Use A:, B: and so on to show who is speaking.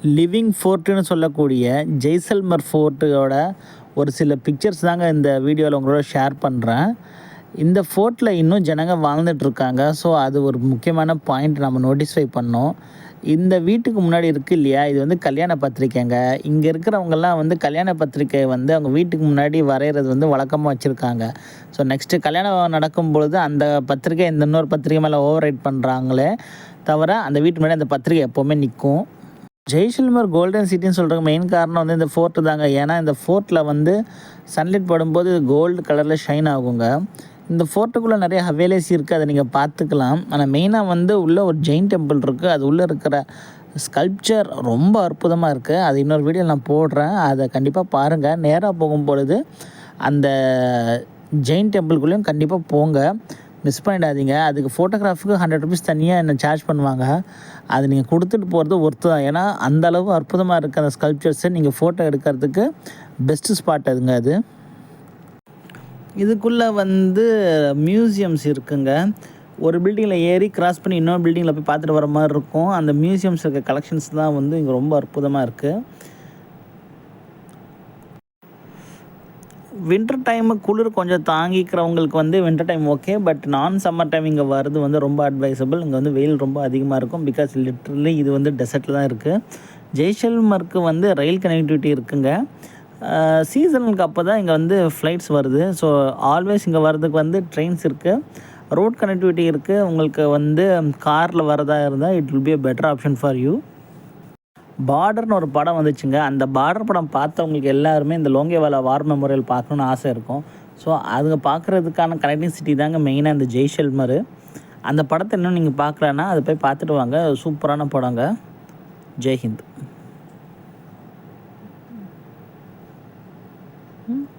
A: Living ஃபோர்ட்டுன்னு சொல்லக்கூடிய ஜெய்சல்மர் ஃபோர்ட்டோட ஒரு சில பிக்சர்ஸ் தாங்க இந்த வீடியோவில் உங்களோட ஷேர் பண்ணுறேன். இந்த ஃபோர்ட்டில் இன்னும் ஜனங்க வாழ்ந்துட்டுருக்காங்க. ஸோ அது ஒரு முக்கியமான பாயிண்ட் நம்ம நோட்டிஃபை பண்ணோம். இந்த வீட்டுக்கு முன்னாடி இருக்குது இல்லையா, இது வந்து கல்யாண பத்திரிக்கைங்க. இங்கே இருக்கிறவங்கெல்லாம் வந்து கல்யாண பத்திரிக்கை வந்து அவங்க வீட்டுக்கு முன்னாடி வரைகிறது வந்து வழக்கமாக வச்சுருக்காங்க. ஸோ நெக்ஸ்ட்டு கல்யாணம் நடக்கும் பொழுது அந்த பத்திரிக்கை இந்த இன்னொரு பத்திரிக்கை மேலே ஓவர் ரைட் பண்ணுறாங்களே தவிர அந்த வீட்டு முன்னாடி அந்த பத்திரிக்கை எப்போவுமே நிற்கும். ஜெய்சல்மர் கோல்டன் சிட்டின்னு சொல்கிறதுக்கு மெயின் காரணம் வந்து இந்த ஃபோர்ட்டு தாங்க. ஏன்னா இந்த ஃபோர்ட்டில் வந்து சன்லைட் படும்போது கோல்டு கலரில் ஷைன் ஆகுங்க. இந்த ஃபோர்ட்டுக்குள்ளே நிறைய ஹவேலிஸ் இருக்குது, அதை நீங்கள் பார்த்துக்கலாம். ஆனால் மெயினாக வந்து உள்ளே ஒரு ஜெயின் டெம்பிள் இருக்குது. அது உள்ளே இருக்கிற ஸ்கல்ப்சர் ரொம்ப அற்புதமாக இருக்குது. அது இன்னொரு வீடியோ நான் போடுறேன், அதை கண்டிப்பாக பாருங்கள். நேராக போகும்பொழுது அந்த ஜெயின் டெம்பிள்குள்ளேயும் கண்டிப்பாக போங்க, மிஸ் பண்ணிடாதீங்க. அதுக்கு ஃபோட்டோகிராஃபுக்கு 100 ருபீஸ் தனியாக என்ன சார்ஜ் பண்ணுவாங்க. அது நீங்கள் கொடுத்துட்டு போகிறது ஒர்த்து தான். ஏன்னா அந்தளவு அற்புதமாக இருக்குது அந்த ஸ்கல்ப்சர்ஸை. நீங்கள் ஃபோட்டோ எடுக்கிறதுக்கு பெஸ்ட்டு ஸ்பாட் அதுங்க. அது இதுக்குள்ளே வந்து மியூசியம்ஸ் இருக்குங்க. ஒரு பில்டிங்கில் ஏறி கிராஸ் பண்ணி இன்னொரு பில்டிங்கில் போய் பார்த்துட்டு வர மாதிரி இருக்கும். அந்த மியூசியம்ஸ் இருக்க கலெக்ஷன்ஸ் தான் வந்து இங்கே ரொம்ப அற்புதமாக இருக்குது. வின்டர் டைமு குளிர் கொஞ்சம் தாங்கிக்கிறவங்களுக்கு வந்து winter time okay. But summer time இங்கே வர்றது வந்து ரொம்ப அட்வைசபிள். இங்கே வந்து வெயில் ரொம்ப அதிகமாக இருக்கும். பிகாஸ் லிட்ரலி இது வந்து டெசர்ட்டில் தான் இருக்குது. ஜெய்சல்மருக்கு வந்து ரயில் கனெக்டிவிட்டி இருக்குங்க. சீசனுக்கு அப்போ தான் இங்கே வந்து ஃப்ளைட்ஸ் வருது. ஸோ ஆல்வேஸ் இங்கே வர்றதுக்கு வந்து ட்ரெயின்ஸ் இருக்குது, ரோட் கனெக்டிவிட்டி இருக்குது. உங்களுக்கு வந்து காரில் வரதா இருந்தால் it will be a better option for you. பார்டர்னு ஒரு படம் வந்துச்சுங்க. அந்த பார்டர் படம் பார்த்தவங்களுக்கு எல்லாருமே இந்த லோங்கேவாலா வார் மெமோரியல் பார்க்கணுன்னு ஆசை இருக்கும். ஸோ அதுங்க பார்க்குறதுக்கான கனெக்டிங் சிட்டி தாங்க மெயினாக இந்த ஜெய்சல்மர். அந்த படத்தை இன்னும் நீங்கள் பார்க்கலன்னா அதை போய் பார்த்துட்டு வாங்க. சூப்பரான படங்க. ஜெய்ஹிந்த்.